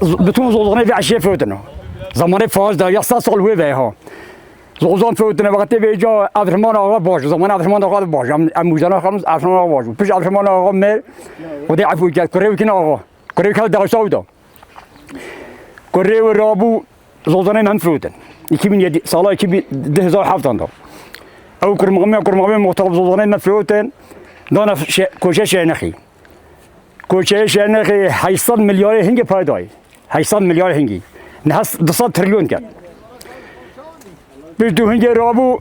بتون زوزانه في عشية فوتنا زمان فاز ده يا سال هو بها زوزان فوتنا وقتی به جا عبدالرحمن آقا باش زمان عبدالرحمن آقا باش ام موجودن خمس عبدالرحمن آقا باش پیش عبدالرحمن آقا مر و دی عفو کرد کره کن آقا کره کل داشته بود کره و رابو زوزانه من فوتن 2007 سال 2007 دا او کرمقامی مختلف زوزانه من فوتن دانا کوچه شهرنخی کوچه شهرنخی 800 میلیارد هنگی پایدای 800 میلیارد هنگی نه 200 تریلیون کرد بتو هنگی رابو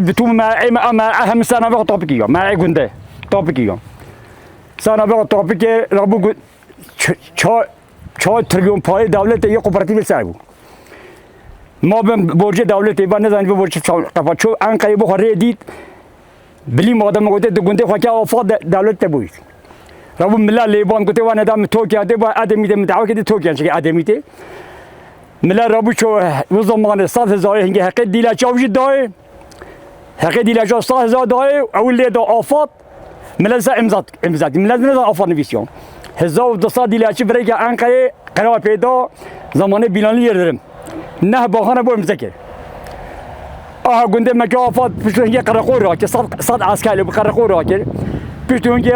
بتو ما اهم سنه وقت توپیکیا ما گنده توپیکیا سنه وقت توپیک رابو 4 تریلیون پای دولت یک کوپراتیو سایبو ما به برج دولت ایوان نزنی به برج قفا چون انقره بخوره دید بلی مادام گفته گنده خواهی آفاد دولت تبوید رابو ملا لیبان گفته وان ادم توکیه ده با ادمی ده مدعوا کردی توکیه چه ادمی ده ملا رابو چو و زمان 100,000 هنگی حق دیلا چاوجی دای حق دیلا چاو 100,000 دای اول لی دا آفاد ملا سا امزاد ملا نزا آفاد نویسیون 1200 دیلا چی برای که انقره قرار پیدا زمان بیلانی یردرم نه باخانه با امزا کرد آها گنده مکه آفاد پشتو هنگی قرقور را که 100 عسکری قرقور را کرد پشتو هنگی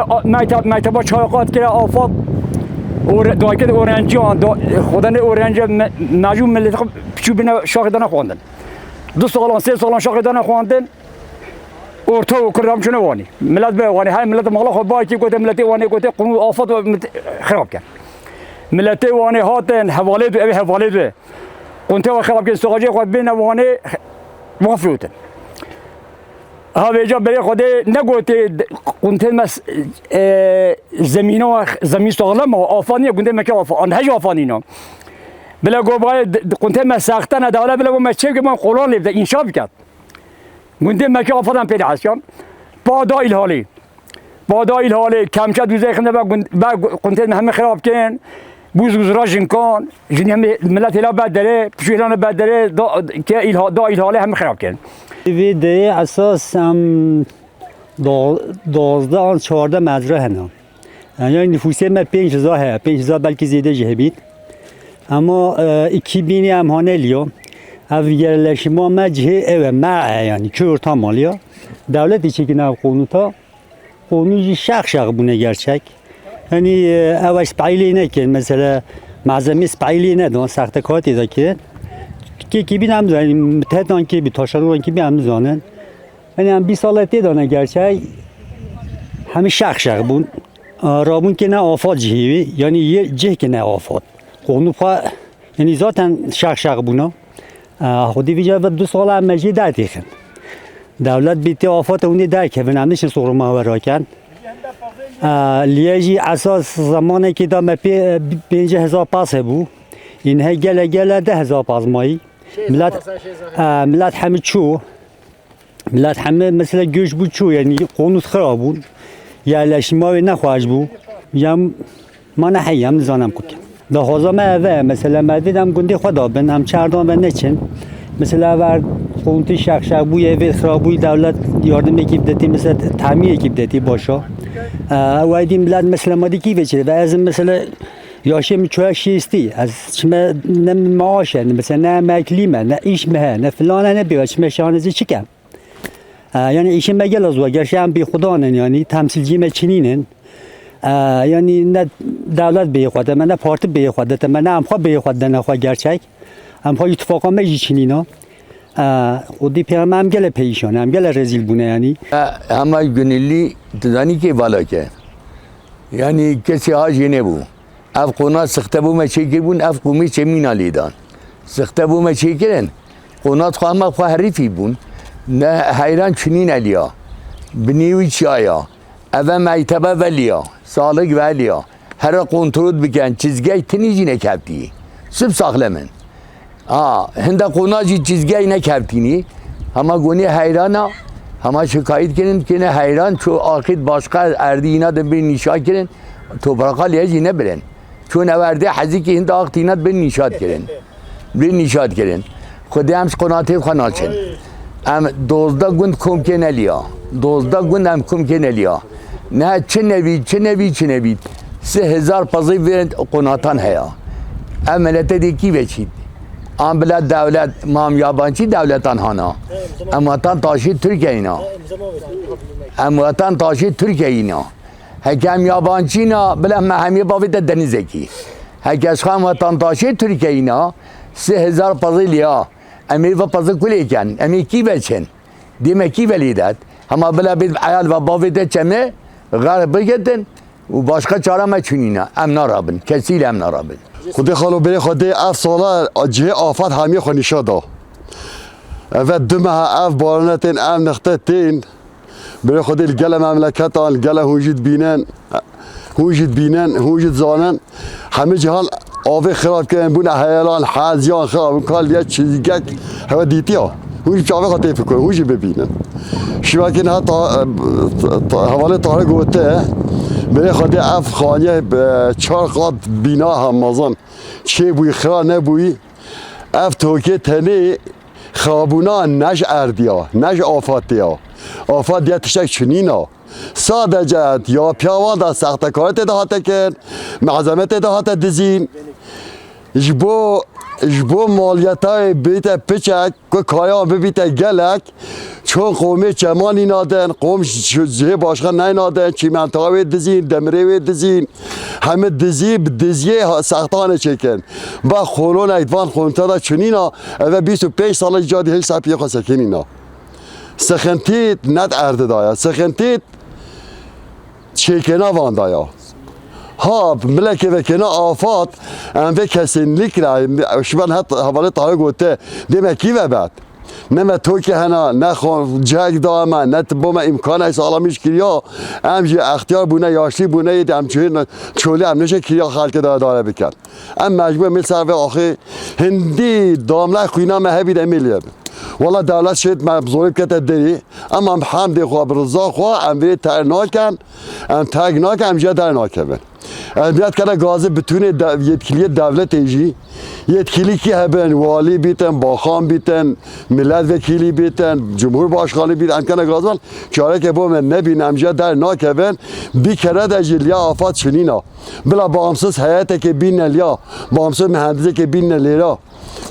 مکتبا چایقات کرد آفاد دایکت اورنجیان خودن اورنج نجوم ملت پچو بنا شاهدانه خواندن 2 سال 3 سال شاهدانه خواندن اورتو کرام چونه وانی ملت به وانی های ملت مغلا خود با کی گفته ملت وانی گفته قانون آفات خراب کرد ملت وانی هاتن حواله دو حواله دو قنته خراب کرد سوغاجی خود بین وانی مفروتن ها بیجا برای خود نگوته قنته مس زمین ساغلم آفانی گنده مکه آفان هج آفانینا بلا گوبای قنته مس ساختن دوله بلا گوم چه که من قرآن لیفته انشاء کرد گنده مکه آفادم پیدا هستن بادا الحالی کمچه دوزه خنده با قنته همه خراب کن بوز راجن کن جنی همه ملت هلا بعد داره پشیلان بعد داره که الحالی همه خراب کن ویده اساس هم 12 آن 14 مزرعه هنم یعنی نفوسی ما 5000 هست 5000 بلکه زیاده جه بید اما 2000 هم هانه لیا اویگرلشی ما مجه اوه مرعه یعنی کور تا مالیا دولتی چه که نو قونوی شق بونه گرچک یعنی اوش سپایلی نکن مثلا معظمی سپایلی ندان سخت کاتی دا که کی بینم زنی متحدان کی بیتاشرون کی بیم زنن یعنی هم 20 سال دانه گرچه همه شق بون رابون که نه آفاد جهوی یعنی یه جه که نه آفاد قانون پا یعنی ذاتن شق بونا خودی ویجا و 2 سال هم مجید دادیخن دولت بیتی آفات اونی در که ونامنش سوق ماورا کن لیجی اساس زمانی که دام 5000 پاس بود اینها گله 10,000 پاس مایی ملت همه چو ملت همه مثل گوش بود چو یعنی قانون خراب بود یا لشماوی نخواهش بود یا ما نحیم زانم کن ده خوزا ما مثلا مدیدم گنده خدا بن هم چردان و نچن مثلا ور قانون شق بوی وی خراب بوی دولت یاردم اکیب دادی مثلا تعمیر اکیب دادی باشه وایدیم ملت مثلا ما دیگه بچه و از مثلا یاشم چوه شیستی از چما نه معاشه مثلا نه مکلیمه نه ایش مه نه فلانه نه بیاد چما شانزی چیکم یعنی ایش مگل از وگرش هم بی خدا نن یعنی تمثیلجی مچنینن یعنی نه دولت بی خدا من نه پارتی بی خدا من نه هم خوا بی خدا نه خوا گرچک هم خوا اتفاقا مجی چنینا خودی پیام هم گله پیشانه هم گله رزیل بونه یعنی همه گنیلی دانی که بالا که یعنی کسی هاجی نبود اف قنات سخته بوم چه کردن اف قومی چه مینالیدان سخته بوم چه کردن قنات خواهم خوا حریفی بون نه حیران چنین علیا بنیوی چایا اول مکتبه ولیا سالک ولیا هر کنترل بکن چیزگی تنیجی نکبتی سب ساخلمن هنده قناجی چیزگی نکبتینی همه گونی حیرانا همه شکایت کردن که نه حیران چو آخر باشقه اردی اینا دن بین نشا کردن تو برقا لیجی نبرن چون اورده حزی که هند آقتینات به نشاد کردن خودی همش قناته خانالچن ام 12 گوند کم که نلیا 12 گوند هم کم که نلیا نه چه نوید 3000 پزی ورند قناتان هیا املت دی کی بچید ام بلا دولت مام یابانچی دولتان هانا اما تان تاشی ترکیه اینا اما تان تاشی ترکیه اینا حکم یابانچی نا بلا مهمی باوید دنیزه کی حکش خان وطن تاشی ترکیه اینا 3000 پزی لیا امی و پزی کلی کن امی کی بچن دیمه کی ولیدت اما بلا بید عیال و باوید چمه غرب بگردن و başka çare me çünine em narabin kesiyle em narabin. خودی خالو بری خودی اف سالا جه آفت همی خونیشا دا و دمه اف بارنتین ام نخته تین بری خودی الگل مملکتان الگل هوجید بینن هوجید زانن همه جهان آوه خراب کردن بون حیالان حزیان خراب کال یه چیزی که هوا دیتی ها هوجید چاوه خاطر فکر هوجید ببینن شما که نه حواله طاره گوته بری خودی اف خانه 4 قط بینا هم مازن چه بوی خرا نبوی اف توکه تنی خابونا نش اردیا نش آفاتیا آفات یا تشک چنینا ساده جد یا پیاوان دا سخت کارت دهاته کن معظمت دهاته دزین جبو مالیتای بیت پچک که کایان ببیت گلک چون قومی چمانی نادن قوم جه باشخه نینادن چی منطقه دزین دمره دزین همه دزی به دزیه سختانه چکن با خورون ایدوان خونتا دا چنینا و 25 سال جادی هل سپیه خواه سکنینا سخنتید ند ارده دایا سخنتید چکنا وان دایا ها ملکه و کنا آفات ام به کسینلیک را شبان حتی حواله طاره گوته دیمه کی و بعد نه تو که هنا نه جگ دائما نه بوم امکان است عالمیش کریا ام جی اختیار بونه یاشلی بونه ام چولی ام نشه کریا خلق داره بکن ام مجبور میل سر و آخه هندی دامله خوینا مهبی دمیلیه والله دولت شد مبزوری کته دری اما حمد خواه برزا خواه ام وی تر ناکن ام تگ ناکن ام جا در ناکن البته کنه گازه بتونه yetkili devlet ایجی yetkili ki hebben vali بیتن باخان بیتن ملت وکیلی بیتن جمهور باشخانه بیتن کنه گازوال چاره که با من نبینم جا در ناکبن بی کرد اجلیا آفات چنینا بلا bağımsız hayata که بین لیا bağımsız mühendise که بین لیرا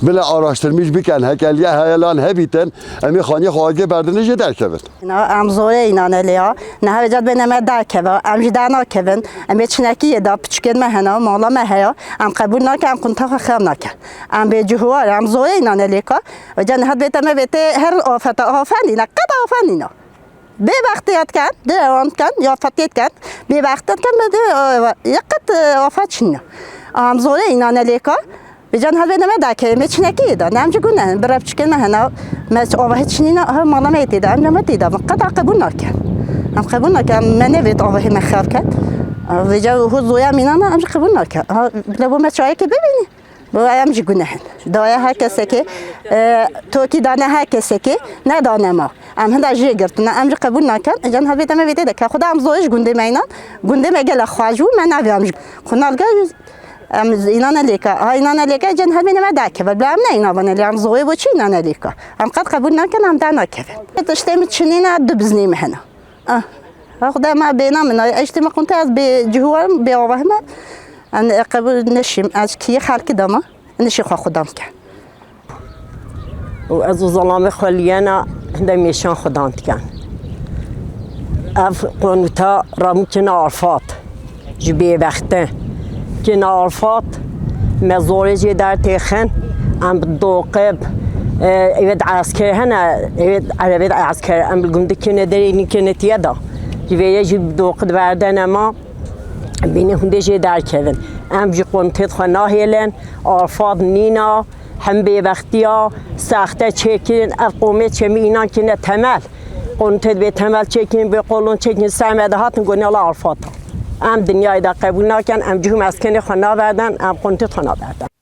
بلا araştırmış بیکن هکلیه هیلان هبیتن امی خانی خواهی بردنه جه در کبن ام زوره اینانه لیا نه هجد بنامه در کبن ام جدا ناکبن ام چنکی دا پچکن مهنا مالا مهیا ام قبول ناکن ام کنتا خم ناکن ام به جهوار ام زوره اینانه لیکا و جن هد بیتم بیت هر آفت آفنی نه قد آفنی نه به وقتیت کن دوام کن یا فتیت کن به وقتیت کن به یقت آفت شنو ام زوره اینانه لیکا بجان هل بینم داکه میچنکی دا نام جگونه براب چکن مهنا مس آوه چنینا هم مالا میتی دا ام نمتی دا قطع قبول نکن ام قبول نکن من نوید آوه مخاف کن وجا هو زویا مینانا ام قبول نکن لبو مچای که ببینی با ام جگونه دایا هر کسی که توکی دانه هر کسی که ندانه ما ام هنده جیگرت نه ام قبول نکن جان هل بیتم بیتی دا که خدا ام زویش گنده مینان گنده مگل خواجو من نویم خونالگا اینان لیکا اینان لیکا جن همین ما داکه ولی بلام نه اینا بنا لام زوی و چی اینان لیکا ام قد قبول نکنم دا نکه تشتم چنینا دبزنی مهنا خدا ما بینام نه اجتماع کنت از به جهور به آوه ما ان قبول نشیم از کی خلق دما نشی خودم کن و از ظلام خلیانا هندمیشان خدام کن اف قنوتا رامکن عرفات جبی وقته که نارفات مزورجی در تخن ام دوقب اید عسکر هنه اید عربی عسکر ام بگونده که نداری اینی که نتیه دا جویه جی دوقد بردن ما بینه هنده جی در کردن ام جی قنطت خانه هیلن عرفات نینا هم به وقتی ها سخته چکین اف قومه چمی اینا که نه تمل قنطت به تمل چکین به قولون چکین سرمده هاتن گونه الله عرفات ام دنیای دا قبول نکن ام جهو مسکن خانه بردن ام قنطت خانه بردن